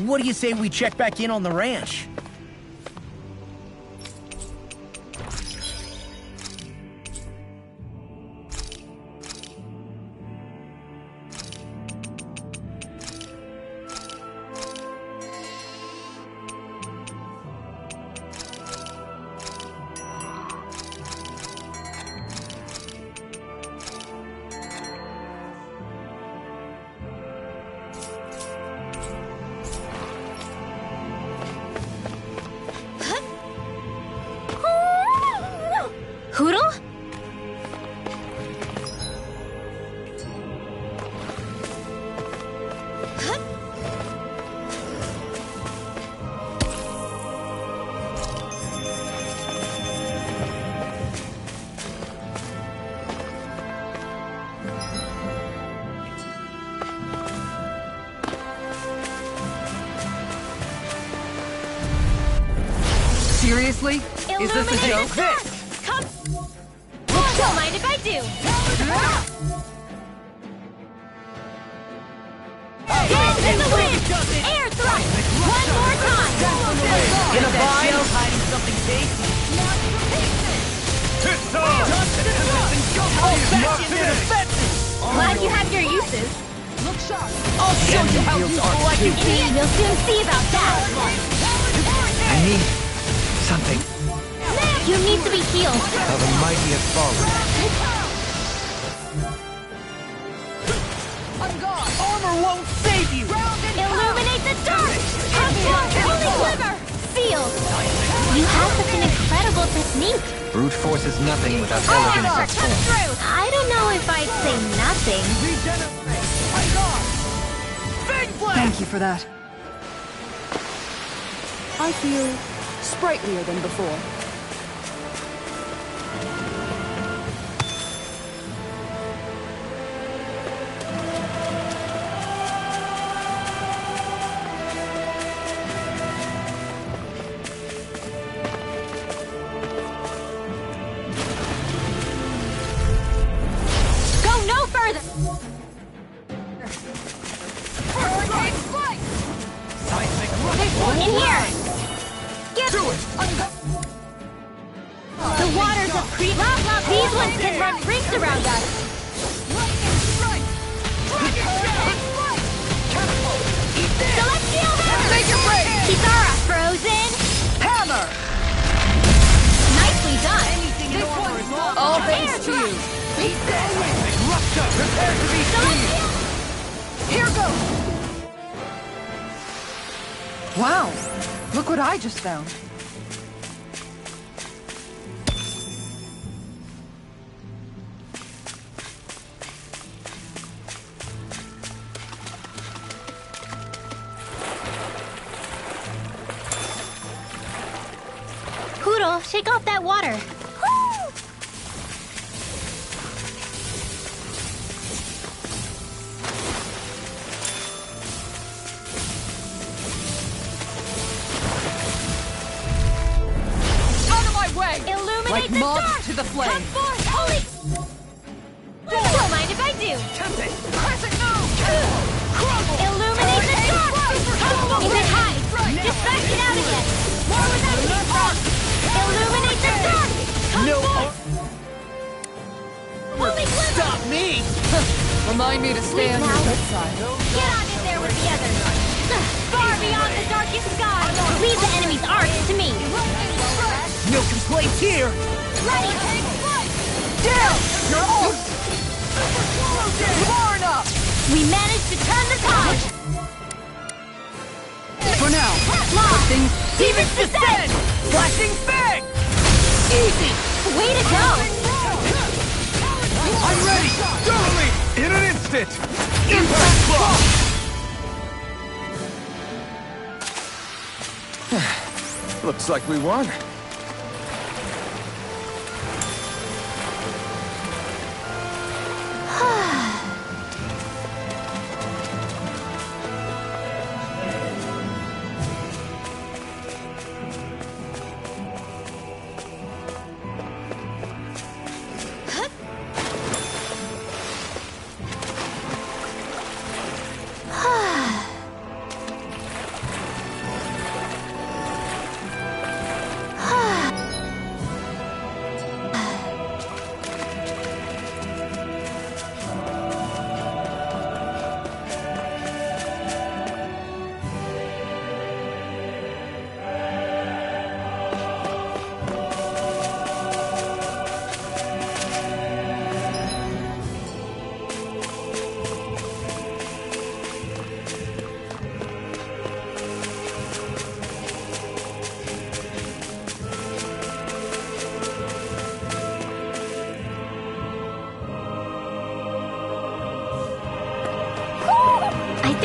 What do you say we check back in on the ranch? Poodle? Seriously? Is this a joke? Come! Don't mind if I do! Dance in the wind! Air thrust! One more time! In a bind? Hiding something tasty. Glad you have your uses. Look sharp. I'll show you how useful I can be! You'll soon see about that. I need something You need to be healed. of the mighty have fallen. On guard. Armor won't save you! Illuminate the dark! Have fun! Holy glimmer! Sealed! You have such an incredible technique. Brute force is nothing without elegance of Come form. through! I don't know if I'd say nothing. On guard. Thank you for that. I feel sprightlier than before. Go no further! In here! Get Do it! the waters of Crete. These ones can run rings around us. Celestial hammer! Take your break. Kisara, frozen. Hammer. Nicely done. All thanks to you. Prepare to be Celestial! Here goes. Wow! Look what I just found. Poodle, shake off that water. Woo! Out of my way. Illuminate Like the moths dark! to the flame. Come forth, holy... Don't mind if I do. Crescent moon. Illuminate the dark! Is it high? Just back it out again. More where that came from. Illuminate the dark! Come No! forth! Holy glimmer! Stop me! Remind me to stay on your now. good side. Get on in there with the others. Far beyond the darkest sky. Leave the enemy's arcs to me. No complaints here! Ready! Down. You're off. Far enough. We managed to turn the tide. For now. Lost. Things. Demons descend. Flashing fang! Easy. Way to go. I'm ready! Totally! In an instant! Impact block! Looks like we won.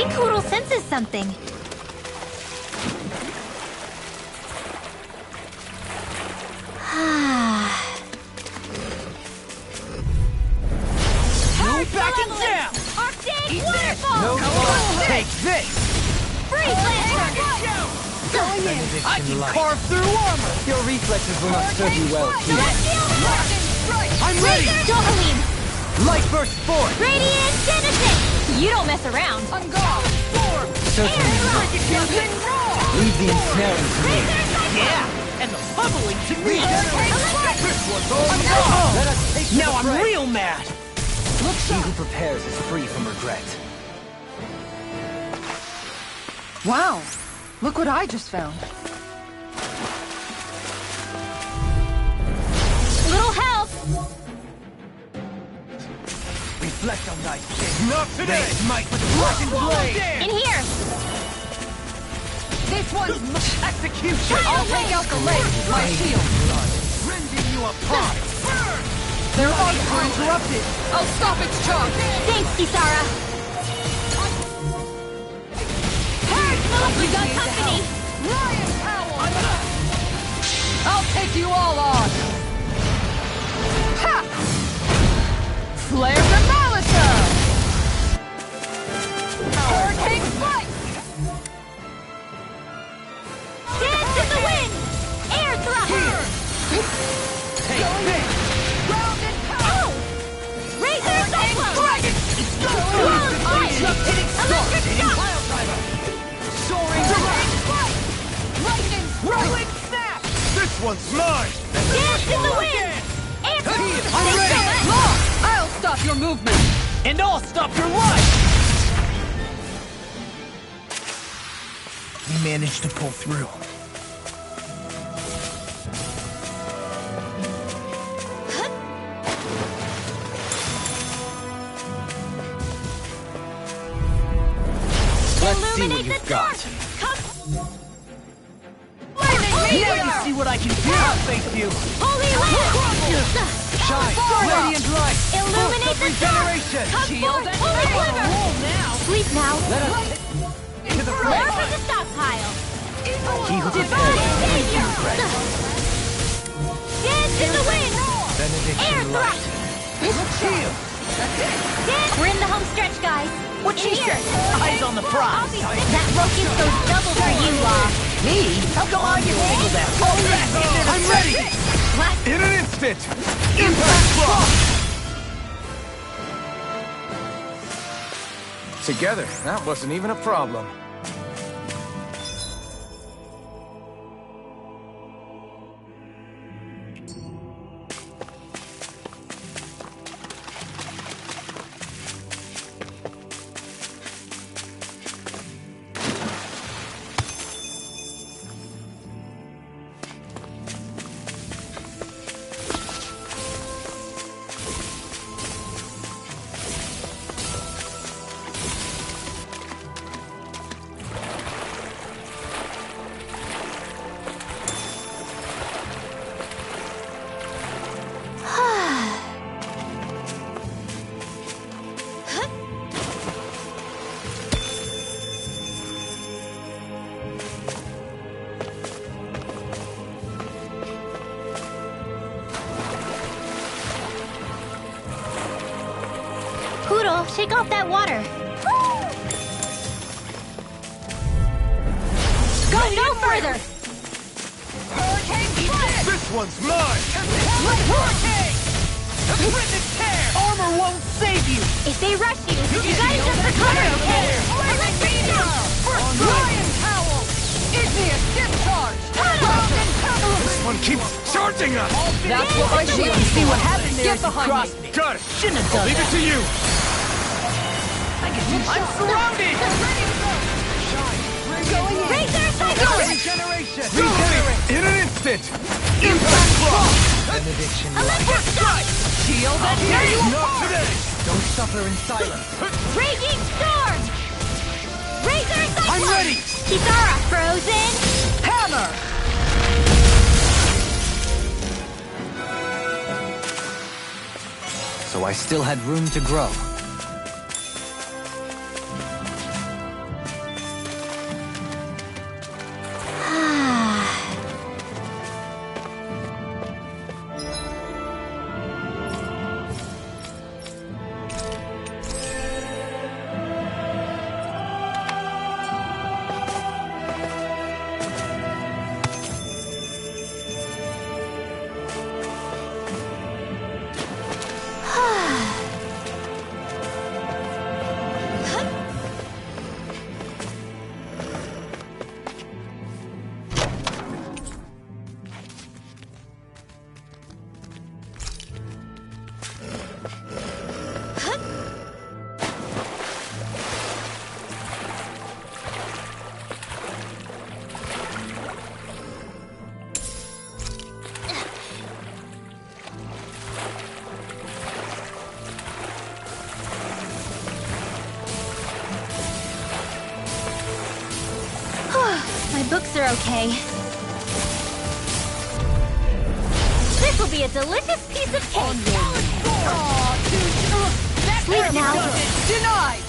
think Hootle senses something. No backing down! Arctic waterfall! Take this! Freeze lantern! Going in! I can carve through armor! Your reflexes will not serve you well. Celestial Force! I'm ready! Dohalim! Light burst forth! Radiant Genesis! You don't mess around. I'm gone. Certainly not. Nothing wrong! Leave the ensnaring to me. Yeah! And the bubbling to me! Electric! This one's all yours! Let us take to Now the I'm fray. real mad! He who prepares is free from regret. Wow. Look what I just found. Little help! Reflect on thy sin. Not today! They smite with blackened blade! In here! This one's Execution! I'll take out the leg with my shield. Rending you apart! Their arms were interrupted! I'll stop its charge. Thanks, Kisara! You got company! Lion Power. I'll take you all on. Ha! Flare the Molotov. Hurricane Spike. Dance in the wind! Air thrust! Take this! Ground and power. Razor Cyclone! Dragon! It's Clone Flight! hitting Electric shock! Soaring Hurricane Spike. Lightning Rolling snap! This one's mine! Dance in the wind! Air I'm Thanks ready. so much. Lock. I'll stop your movement. And I'll stop your life! We managed to pull through. Let's see what Illuminate you've the got. dark! Come! Now you see what I can do! I'll face you! Holy Land! Shine! Radiant light! Illuminate the dark! Regeneration! Come Shield forth, and holy power! glitter! Roll now! Sleep now! Let us To the More front! for the stockpile! he who Divine prepares Savior! Dance in the wind! Air benediction light. thrust! Shield! Dance! We're in the home stretch, guys! What'd In she here! say? Eyes on the I'll prize! be sick. That locust goes double for you, Law! Me? How come I get singled out? I'm ready! What? In an instant! Impact block! Together, that wasn't even a problem. Poodle, shake off that water! Go no further! Hurricane Spike. This one's mine! Hurricane. Armor won't save you! If they rush you, you gotta just recover, okay? Electric shock! Lion Power. Igneous discharge. Ground and power. This one keeps charging us! That's what my shield. See what happened there Get as you behind crossed me. me! Got it! Shouldn't have done Leave it that! to you! I'm surrounded! Razor Cyclone! Regeneration! In an instant! Impact block! Benediction light. Electric shock! Shield and tear you Not apart! today! Don't suffer in silence. Raging storm! Razor Cyclone! I'm ready! Kisara, frozen! Hammer! So I still had room to grow. books are okay. This will be a delicious piece of cake. Sleep now. Denied!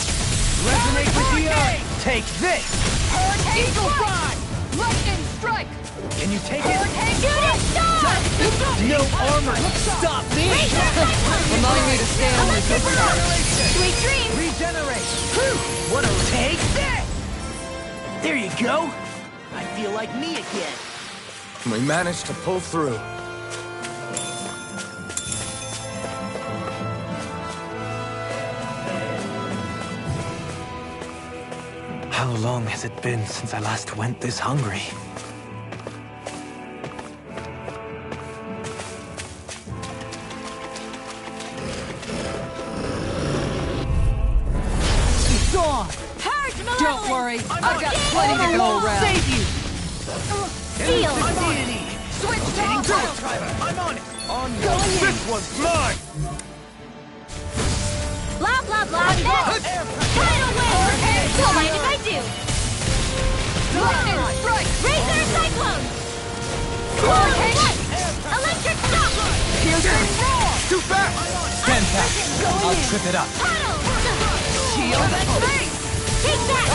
Resonate with the earth! Take this! Hurricane Eagle Prime! Lightning strike! Can you take it? Shooting star! No armor! Stop me! Remind me to stay on my good side. Sweet dreams! Regenerate! What'll take this? There you go! I feel like me again. We managed to pull through. How long has it been since I last went this hungry? He's gone! Purge malevolence! Don't worry, I've got plenty to go around. Save you! Seal! Switch toggle! I'm on it! This one's mine! Blah, blah, blah, next! Tidal wave! Don't mind if I do! Lightning strike! Razor cyclone! Hurricane! Electric shock! Piercing roar! Too fast! Stand back! I'll trip it up. Tunnel! Shield and face! Take that!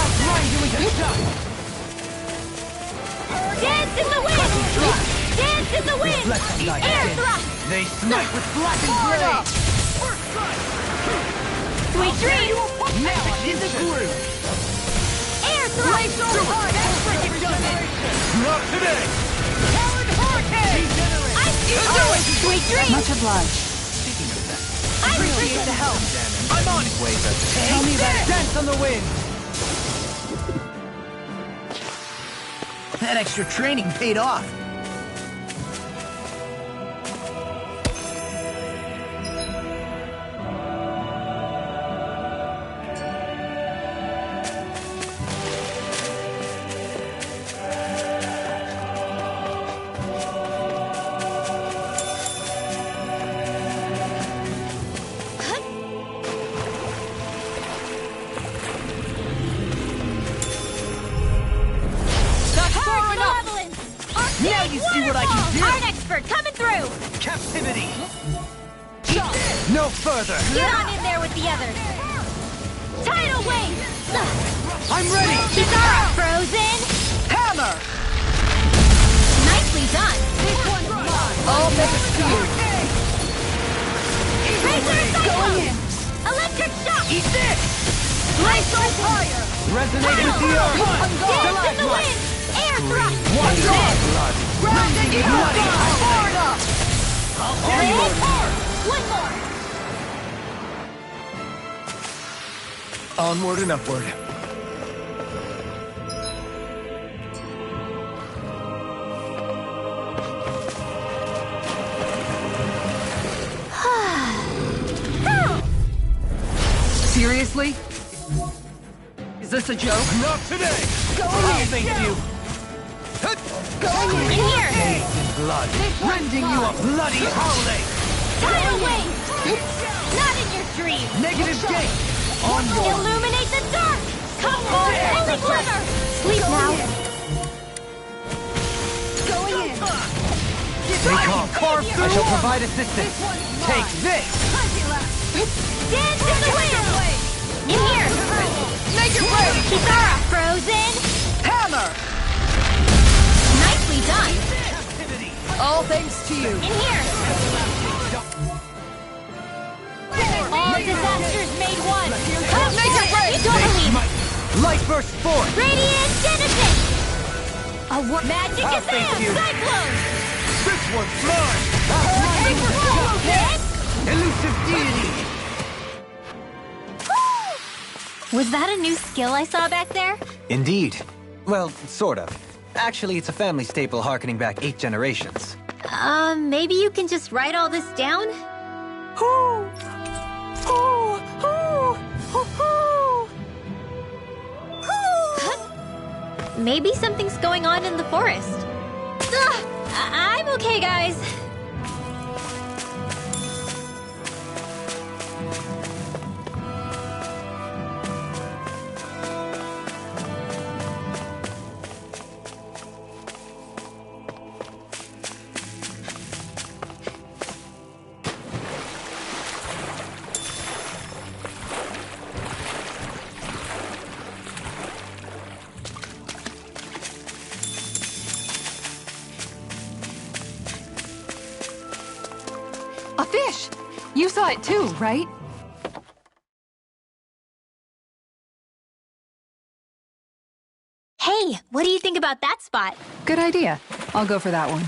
Dance in the wind! Dance in the wind! Air thrust! They snipe with black and gray! Sweet dreams! Now in the groove! Air thrust! Not today! Sweet dreams! Much obliged. I'm Appreciate the help. I'm on it! Tell me that Dance on the wind! That extra training paid off. Now you see what I can do. Art expert coming through! Captivity! No further! Get on in there with the others! Tidal wave! I'm ready! Kisara frozen! Hammer! Nicely done! This one's mine! All thanks to you! Razor Going cyclone! in! Electric shock! Eat this! Lights on fire! Resonate with the earth! Dance in the wind! Air thrust! One blood! Grounding Eagle Prime! Forward up! One more! Onward and upward. Seriously? Is this a joke? Not today! Going in! Thank you! Going in! In here! Blood! This one's Rending you a bloody howling! Tidal wave! Not in your dreams! Negative gate! Onward! Illuminate the dark! Come on! Holy glimmer! Sleep now! Going in! Take off! Carve through! I shall provide assistance! This one's Take mine! this! Dance in the wind! In here! Make it ready! Kisara frozen! Hammer! Nicely done! All thanks to you! In here! All disasters made one! Come Make it ready! You don't believe! Light burst forth! Radiant Genesis! A magic Oh, is thank you. Cyclone! This one's mine! Next! Elusive deity! Was that a new skill I saw back there? Indeed. Well, sort of. Actually, it's a family staple harkening back 8 generations. Maybe you can just write all this down? Maybe something's going on in the forest. Ugh, I'm okay, guys. You saw it too, right? Hey, what do you think about that spot? Good idea. I'll go for that one.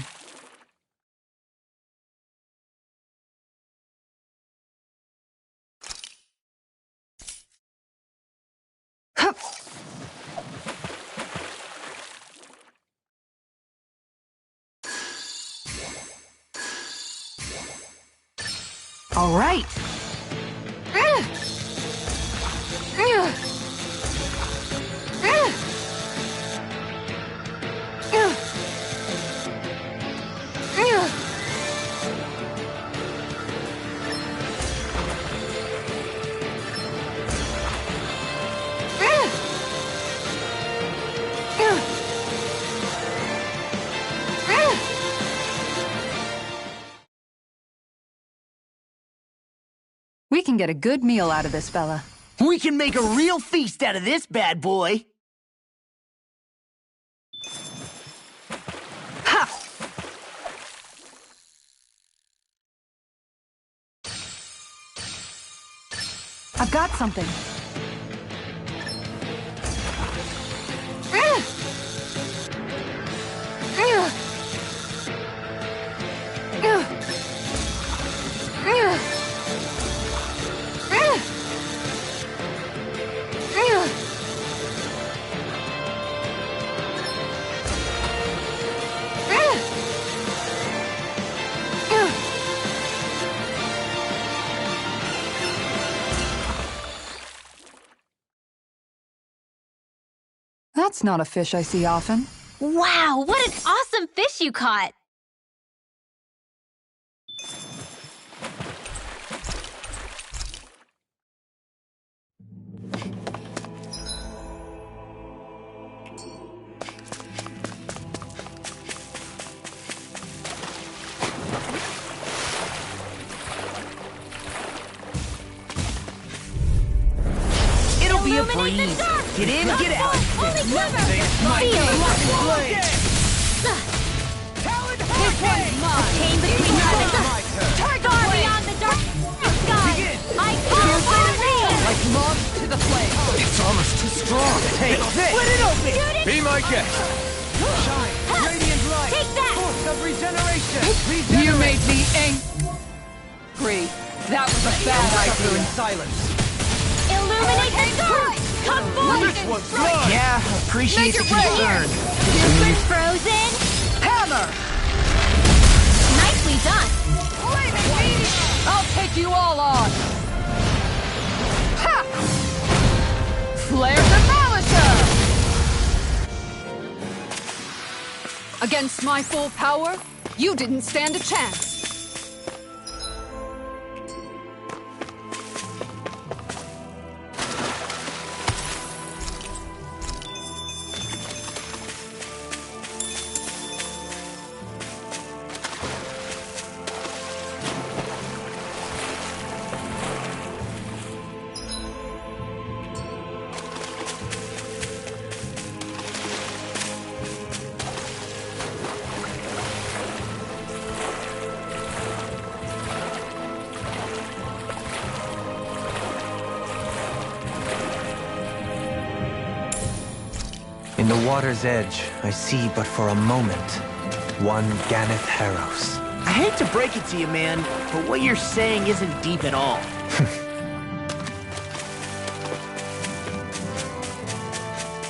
Hup. All right. We can get a good meal out of this fella. We can make a real feast out of this bad boy. Ha! I've got something. That's not a fish I see often. Wow, what an awesome fish you caught! It'll be a Illuminate the breeze. dark! Get in, get out. Only quiver! Feel! This one's mine! Came between heaven and earth! Far beyond the dark sky! I call for thee! Like moths to the flame. It's almost too strong. Take this! Split it open! Shoot it! Be my guest! Shine! Radiant light! Take that! Force of regeneration! You made me angry. That was a bad Suffer idea. in silence. Illuminate the dark! Come forth! This one's mine! Yeah, appreciate the concern. Frozen! Hammer! Nicely done! I'll take you all on. Ha! Flare the Malishar! Against my full power, you didn't stand a chance. In the water's edge, I see but for a moment one Ganeth Harrows. I hate to break it to you, man, but what you're saying isn't deep at all.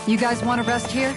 You guys want to rest here?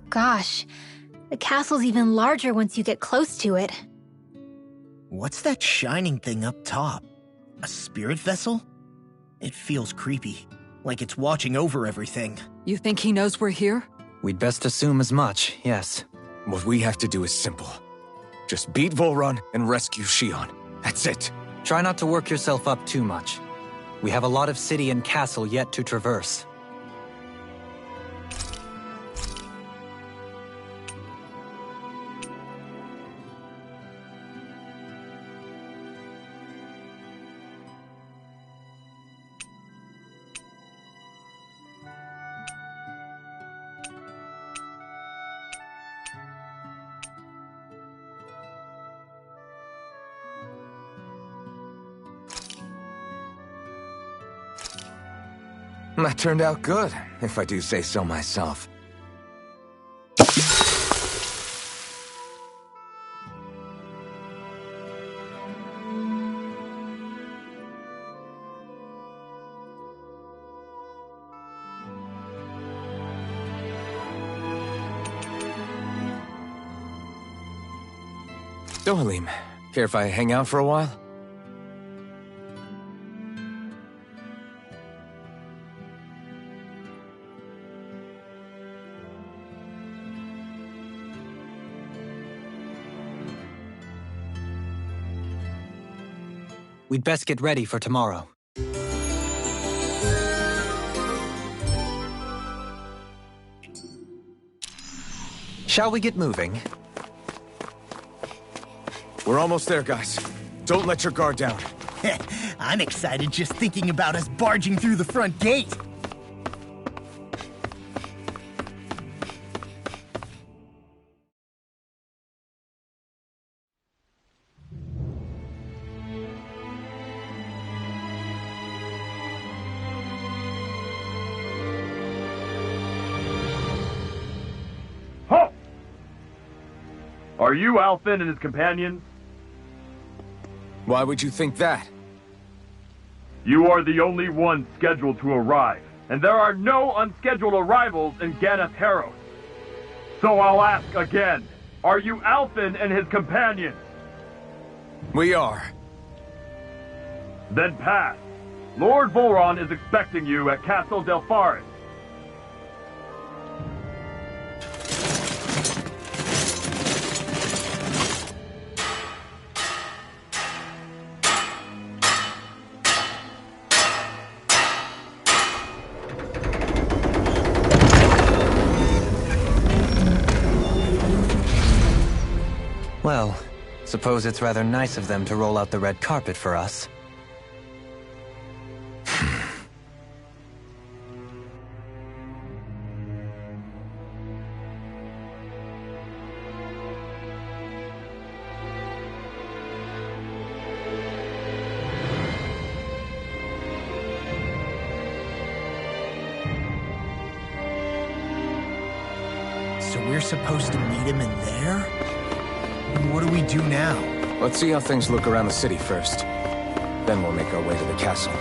gosh. The castle's even larger once you get close to it. What's that shining thing up top? A spirit vessel? It feels creepy, like it's watching over everything. You think he knows we're here? We'd best assume as much, yes. What we have to do is simple. Just beat Volron and rescue Shion. That's it. Try not to work yourself up too much. We have a lot of city and castle yet to traverse. That turned out good, if I do say so myself. Dohalim, care if I hang out for a while? We'd best get ready for tomorrow. Shall we get moving? We're almost there, guys. Don't let your guard down. I'm excited just thinking about us barging through the front gate. Are you Alphen and his companions? Why would you think that? You are the only one scheduled to arrive, and there are no unscheduled arrivals in Ganeth Haros. So I'll ask again, are you Alphen and his companions? We are. Then pass. Lord Volron is expecting you at Castle Delpharis. Well, suppose it's rather nice of them to roll out the red carpet for us. So we're supposed to meet him in there? What do we do now? Let's see how things look around the city first. Then we'll make our way to the castle.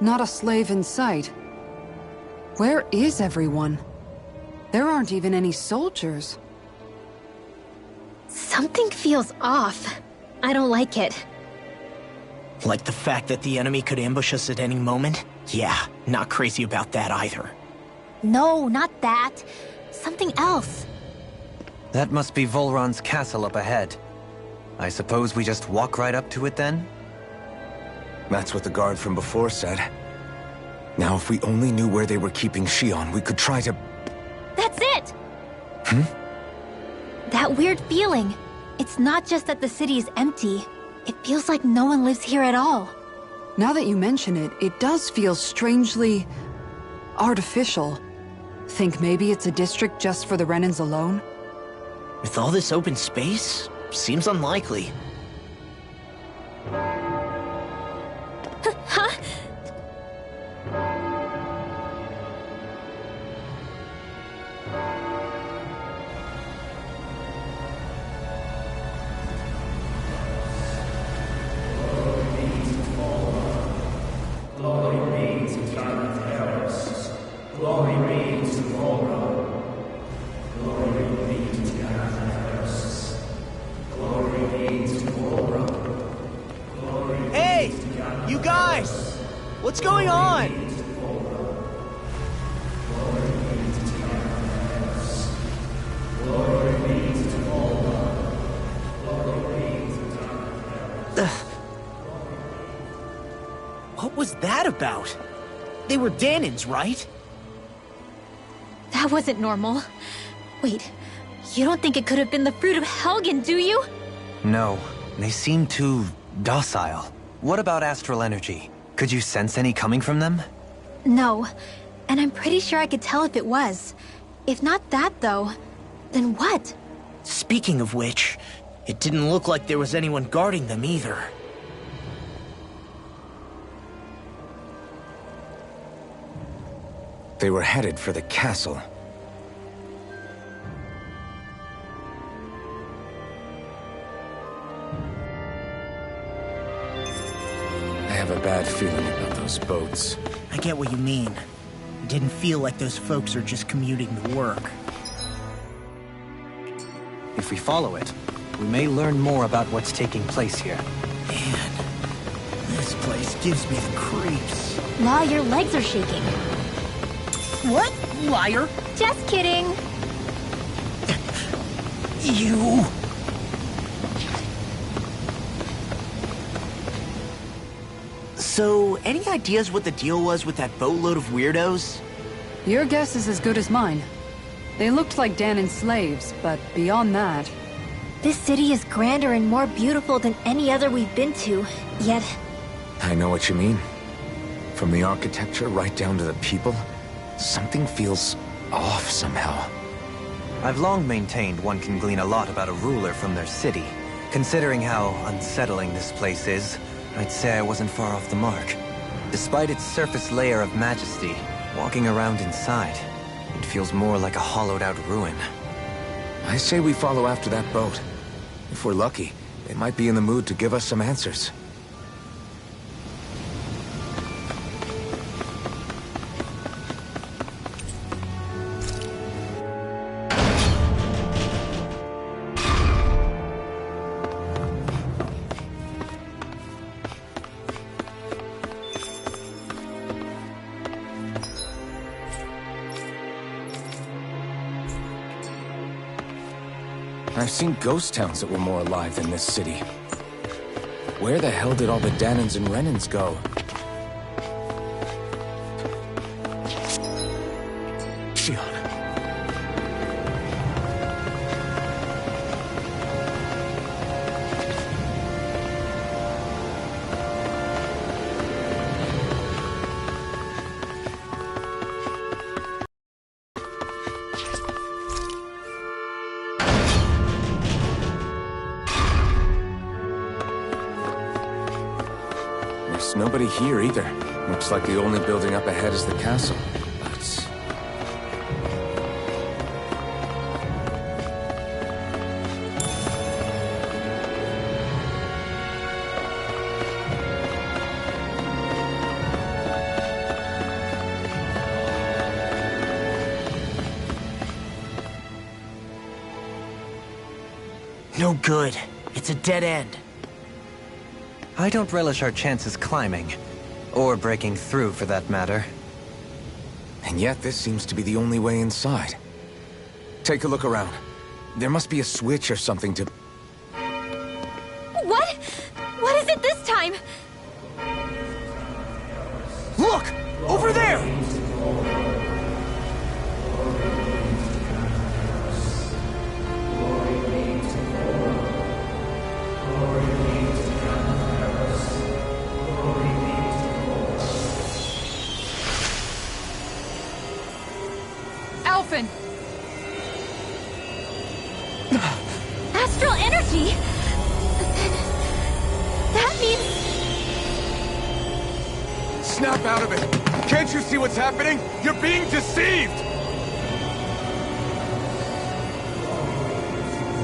Not a slave in sight. Where is everyone? There aren't even any soldiers. Something feels off. I don't like it. Like the fact that the enemy could ambush us at any moment? Yeah, not crazy about that either. No, not that. Something else. That must be Volron's castle up ahead. I suppose we just walk right up to it then? That's what the guard from before said. Now, if we only knew where they were keeping Shion, we could try to... That's it! That weird feeling. It's not just that the city is empty. It feels like no one lives here at all. Now that you mention it, it does feel strangely... artificial. Think maybe it's a district just for the Renans alone? With all this open space, seems unlikely. Huh? Hey! You guys! What's going on? What was that about? They were Dahnans, right? That wasn't normal. Wait, you don't think it could have been the fruit of Helgen, do you? No, they seem too docile. What about astral energy? Could you sense any coming from them? No, and I'm pretty sure I could tell if it was. If not that, though, then what? Speaking of which, it didn't look like there was anyone guarding them either. They were headed for the castle. I have a bad feeling about those boats. I get what you mean. It didn't feel like those folks are just commuting to work. If we follow it, we may learn more about what's taking place here. Man, this place gives me the creeps. Law, your legs are shaking. What? Liar! Just kidding. You... So, any ideas what the deal was with that boatload of weirdos? Your guess is as good as mine. They looked like Dahnan slaves, but beyond that... This city is grander and more beautiful than any other we've been to, yet... I know what you mean. From the architecture right down to the people, something feels off somehow. I've long maintained one can glean a lot about a ruler from their city. Considering how unsettling this place is, I'd say I wasn't far off the mark. Despite its surface layer of majesty, walking around inside, it feels more like a hollowed-out ruin. I say we follow after that boat. If we're lucky, they might be in the mood to give us some answers. I've seen ghost towns that were more alive than this city. Where the hell did all the Dahnans and Renans go? Shionne. There's nobody here either. Looks like the only building up ahead is the castle. But... No good. It's a dead end. I don't relish our chances climbing. Or breaking through, for that matter. And yet, this seems to be the only way inside. Take a look around. There must be a switch or something to... What? What is it this time? Look! Over there! Alphen! Astral energy? That means... Snap out of it! Can't you see what's happening? You're being deceived!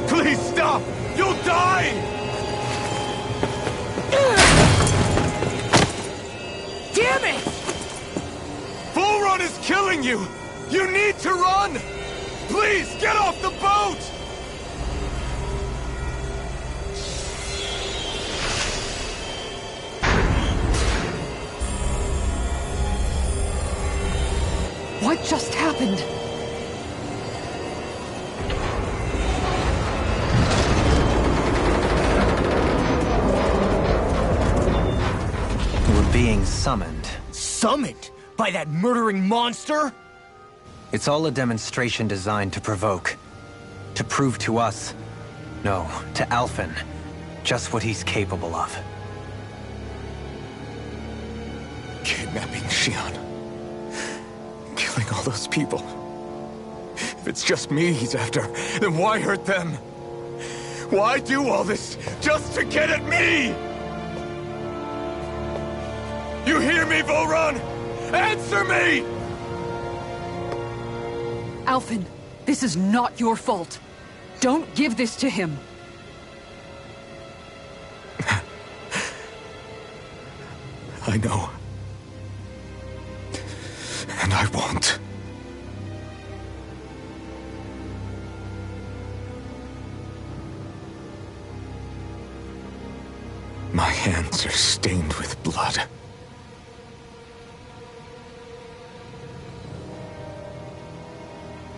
Please stop! You'll die! Damn it! Volron is killing you! You need to run! Please, get off the boat! What just happened? We're being summoned. Summoned? By that murdering monster? It's all a demonstration designed to provoke. To prove to us, no, to Alphen, just what he's capable of. Kidnapping Xion. Killing all those people. If it's just me he's after, then why hurt them? Why do all this just to get at me? You hear me, Volron? Answer me! Alphen, this is not your fault. Don't give this to him. I know. And I won't. My hands are stained with blood.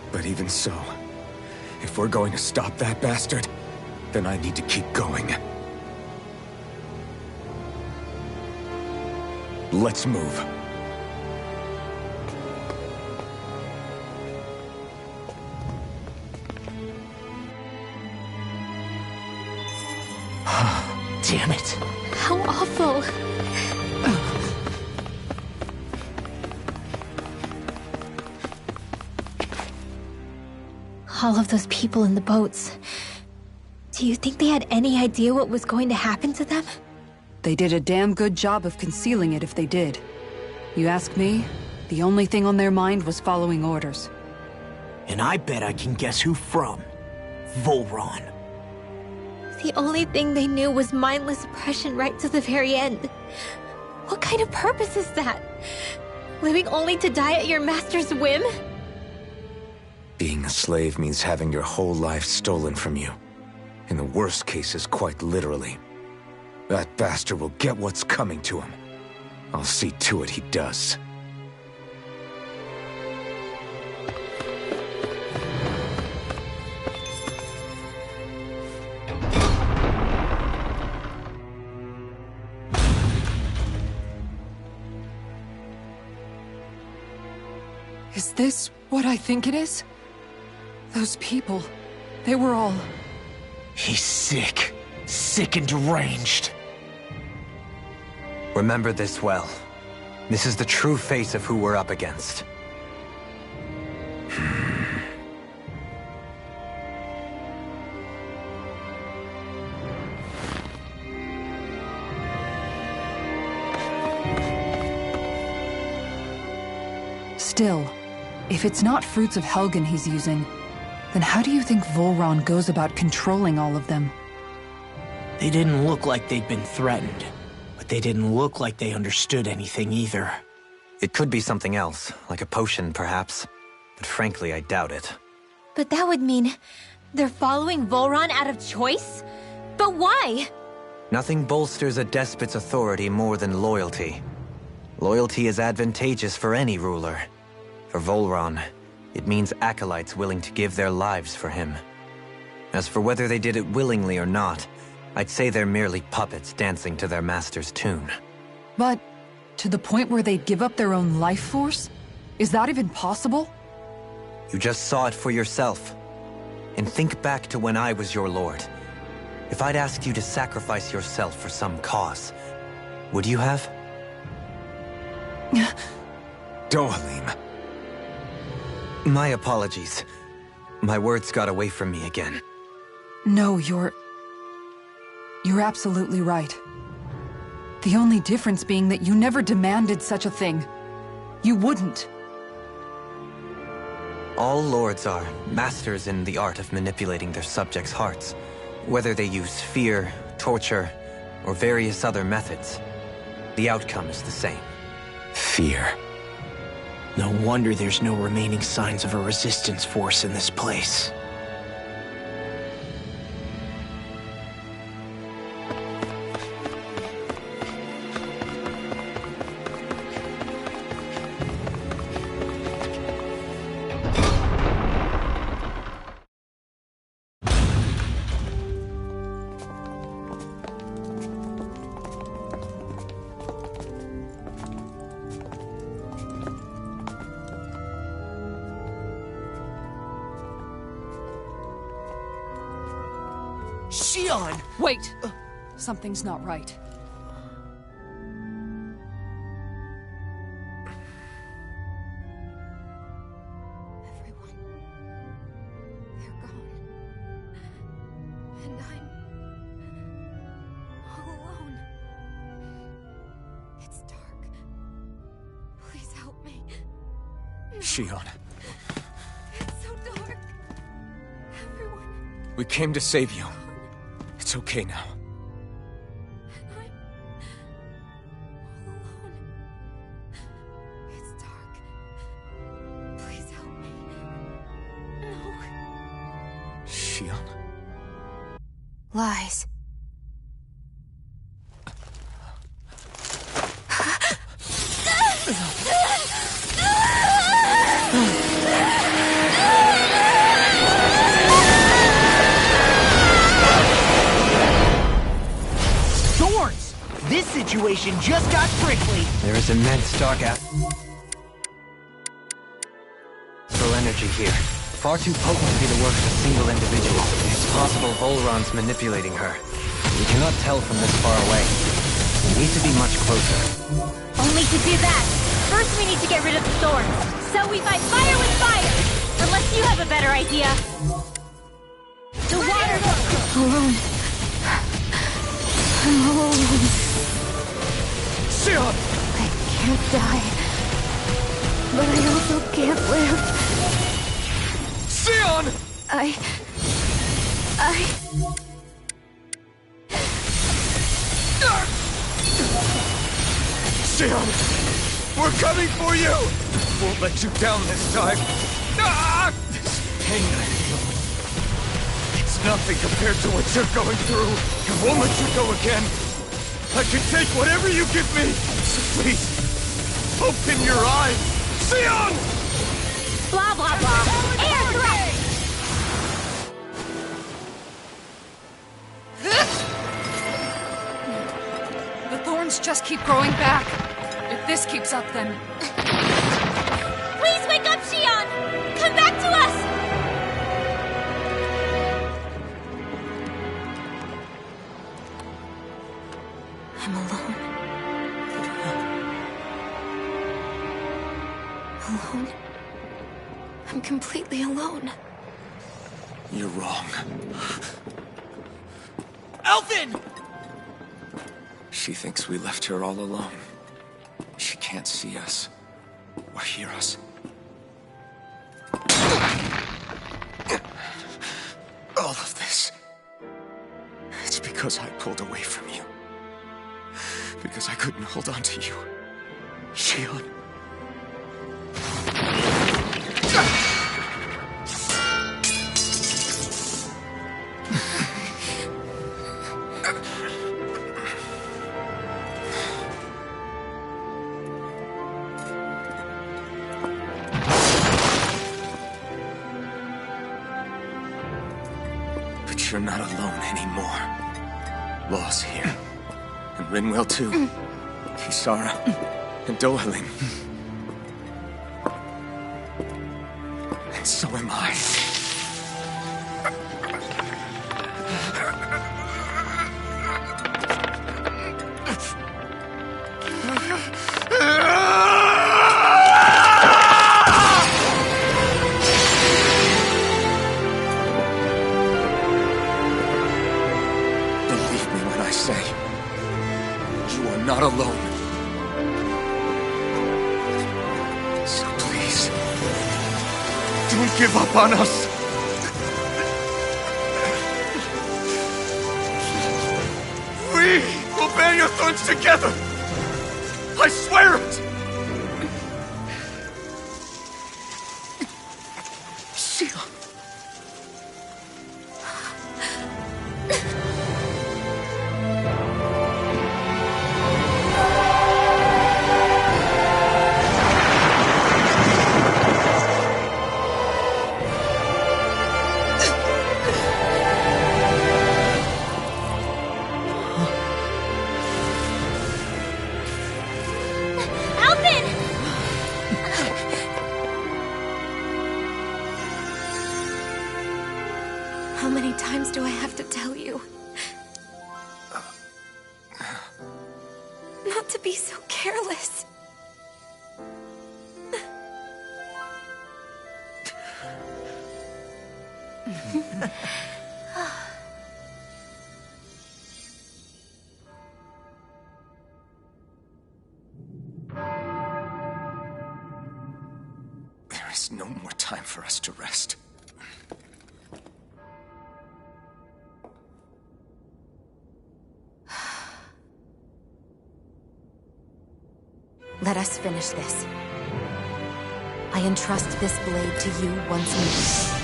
But even so, if we're going to stop that bastard, then I need to keep going. Let's move. Damn it. How awful. All of those people in the boats. Do you think they had any idea what was going to happen to them? They did a damn good job of concealing it if they did. You ask me, the only thing on their mind was following orders. And I bet I can guess who from. Volron. The only thing they knew was mindless oppression right to the very end. What kind of purpose is that? Living only to die at your master's whim? Being a slave means having your whole life stolen from you. In the worst cases, quite literally. That bastard will get what's coming to him. I'll see to it he does. Is this what I think it is? Those people, they were all... He's sick. Sick and deranged. Remember this well. This is the true face of who we're up against. Still, if it's not Fruits of Helgen he's using, then how do you think Volron goes about controlling all of them? They didn't look like they'd been threatened, but they didn't look like they understood anything either. It could be something else, like a potion perhaps, but frankly I doubt it. But that would mean they're following Volron out of choice? But why? Nothing bolsters a despot's authority more than loyalty. Loyalty is advantageous for any ruler. For Volron, it means acolytes willing to give their lives for him. As for whether they did it willingly or not, I'd say they're merely puppets dancing to their master's tune. But to the point where they'd give up their own life force? Is that even possible? You just saw it for yourself. And think back to when I was your lord. If I'd asked you to sacrifice yourself for some cause, would you have? Dohalim. My apologies. My words got away from me again. No, you're absolutely right. The only difference being that you never demanded such a thing. You wouldn't. All lords are masters in the art of manipulating their subjects' hearts. Whether they use fear, torture, or various other methods, the outcome is the same. Fear. No wonder there's no remaining signs of a resistance force in this place. Shionne! Wait! Something's not right. Everyone. They're gone. And I'm all alone. It's dark. Please help me. Shionne, It's so dark. Everyone. we came to save you. It's okay now. And I'm all alone. It's dark. Please help me. No. Shionne. Lies. Thorns! This situation just got prickly. There is immense dark astral energy here. Far too potent to be the work of a single individual. It's possible Volron's manipulating her. We cannot tell from this far away. We need to be much closer. Only to do that, first we need to get rid of the thorns. So we fight fire with fire! Unless you have a better idea. The water! Alone. I'm all alone. Shionne! I can't die. But I also can't live. Shionne! Shionne! We're coming for you! Won't let you down this time. Ah! This pain I feel. It's nothing compared to what you're going through. I won't let you go again. I can take whatever you give me. So please, open your eyes. Shionne! Blah, blah, blah. Air thrust! The thorns just keep growing back. If this keeps up, then... Please wake up, Shionne! Come back to us! I'm alone. Alone? I'm completely alone. You're wrong. Alphen! She thinks we left her all alone. She can't see us or hear us. All of this. It's because I pulled away from you. Because I couldn't hold on to you. Shionne. But you're not alone anymore. Law's here. And Rinwell too. Kisara. And Dohalim. And so am I. Don't give up on us! We will bear your thorns together! I swear it! Shionne. How many times do I have to tell you? Not to be so careless. There is no more time for us to rest. Let us finish this. I entrust this blade to you once more.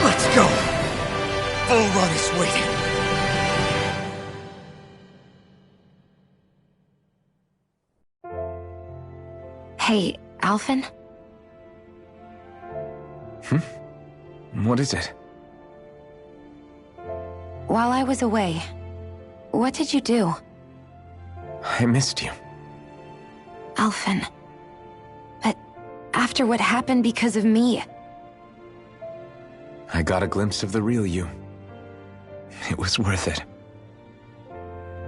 Let's go! Bull Run is waiting. Hey, Alphen? What is it? While I was away, what did you do? I missed you. Alphen. But after what happened because of me... I got a glimpse of the real you. It was worth it.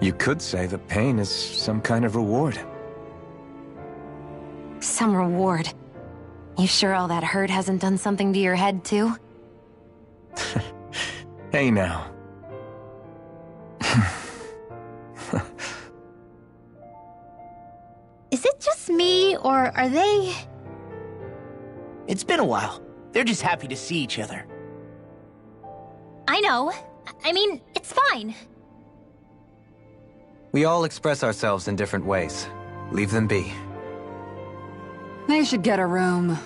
You could say the pain is some kind of reward. Some reward. You sure all that hurt hasn't done something to your head, too? Hey now. Is it just me, or are they... It's been a while. They're just happy to see each other. I know. I mean, it's fine. We all express ourselves in different ways. Leave them be. They should get a room.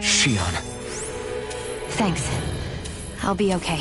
Shionne. Thanks. I'll be okay.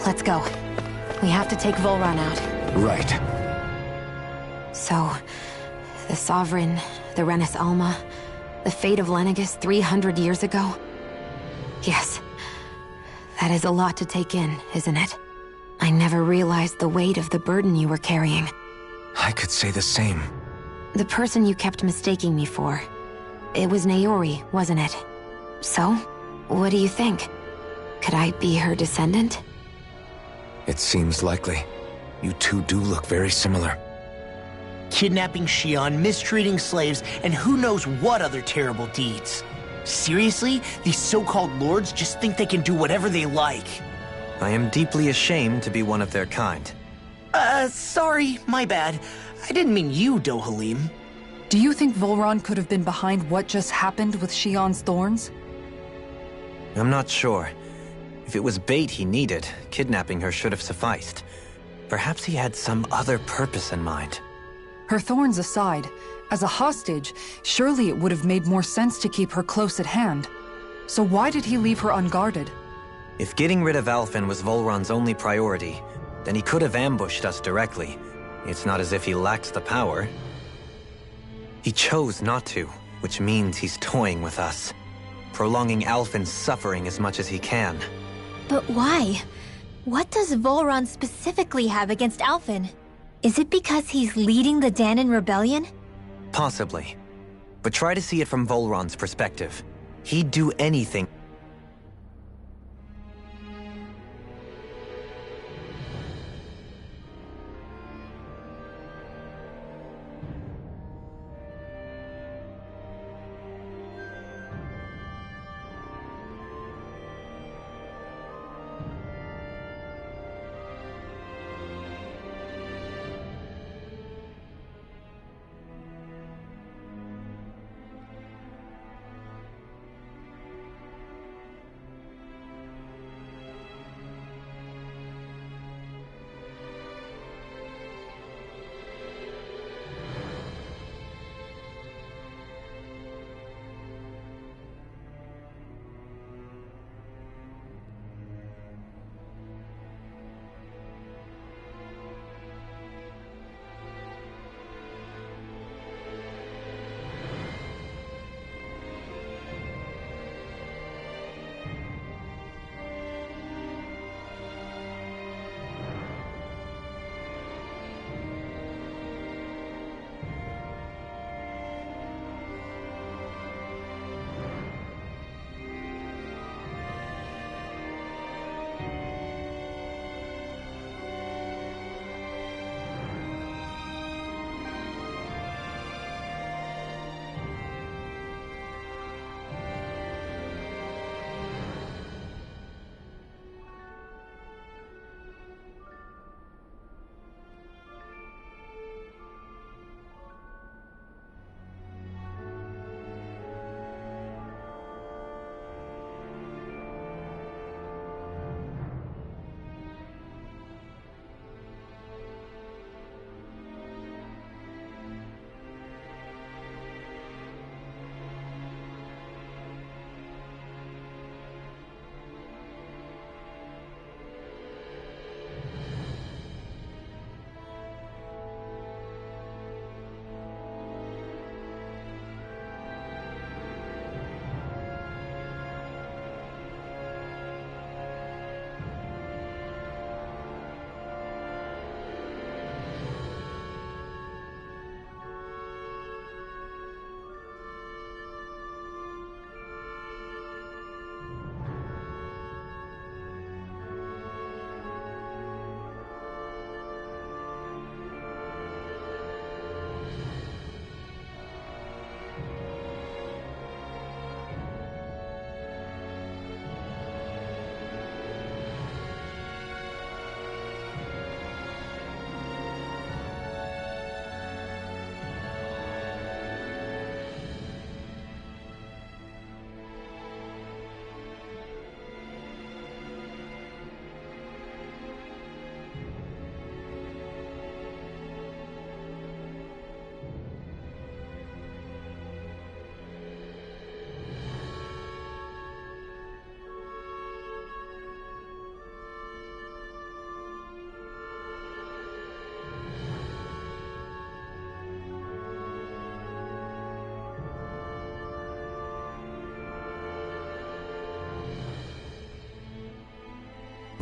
Let's go. We have to take Volron out. Right. So, the Sovereign, the Renis Alma, the fate of Lenegis 300 years ago? Yes. That is a lot to take in, isn't it? I never realized the weight of the burden you were carrying. I could say the same. The person you kept mistaking me for. It was Naori, wasn't it? So, what do you think? Could I be her descendant? It seems likely. You two do look very similar. Kidnapping Xion, mistreating slaves, and who knows what other terrible deeds. Seriously? These so-called lords just think they can do whatever they like. I am deeply ashamed to be one of their kind. Sorry, my bad. I didn't mean you, Dohalim. Do you think Volron could have been behind what just happened with Xion's thorns? I'm not sure. If it was bait he needed, kidnapping her should have sufficed. Perhaps he had some other purpose in mind. Her thorns aside, as a hostage, surely it would have made more sense to keep her close at hand. So why did he leave her unguarded? If getting rid of Alphen was Volron's only priority, then he could have ambushed us directly. It's not as if he lacks the power. He chose not to, which means he's toying with us, prolonging Alphen's suffering as much as he can. But why? What does Volron specifically have against Alphen? Is it because he's leading the Dahnan rebellion? Possibly. But try to see it from Volron's perspective. He'd do anything.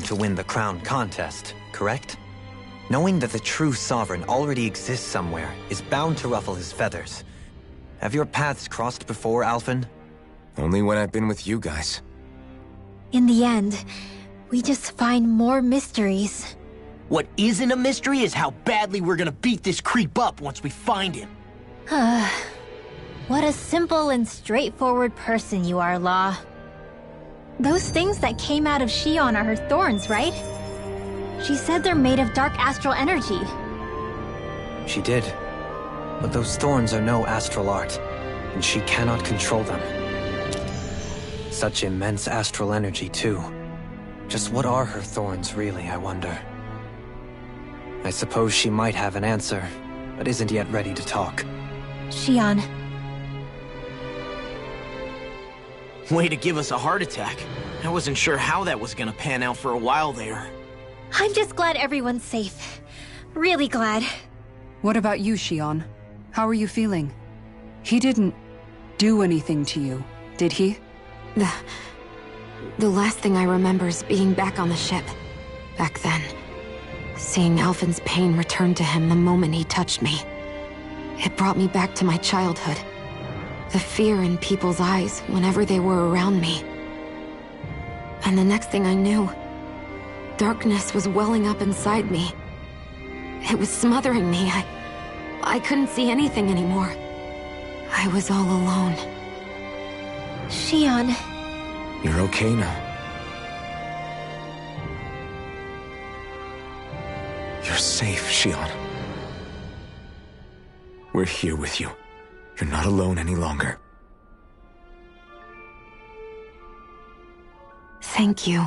to win the crown contest, correct? Knowing that the true Sovereign already exists somewhere is bound to ruffle his feathers. Have your paths crossed before, Alphen? Only when I've been with you guys. In the end, we just find more mysteries. What isn't a mystery is how badly we're gonna beat this creep up once we find him. What a simple and straightforward person you are, Law. Those things that came out of Xion are her thorns, right? She said they're made of dark astral energy. She did. But those thorns are no astral art, and she cannot control them. Such immense astral energy, too. Just what are her thorns, really, I wonder? I suppose she might have an answer, but isn't yet ready to talk. Xion. Way to give us a heart attack. I wasn't sure how that was gonna pan out for a while there. I'm just glad everyone's safe. Really glad. What about you, Xion? How are you feeling? He didn't do anything to you, did he? The last thing I remember is being back on the ship. Back then. Seeing Alphen's pain return to him the moment he touched me. It brought me back to my childhood. The fear in people's eyes whenever they were around me. And the next thing I knew, darkness was welling up inside me. It was smothering me. I couldn't see anything anymore. I was all alone. Xion. You're okay now. You're safe, Xion. We're here with you. You're not alone any longer. Thank you.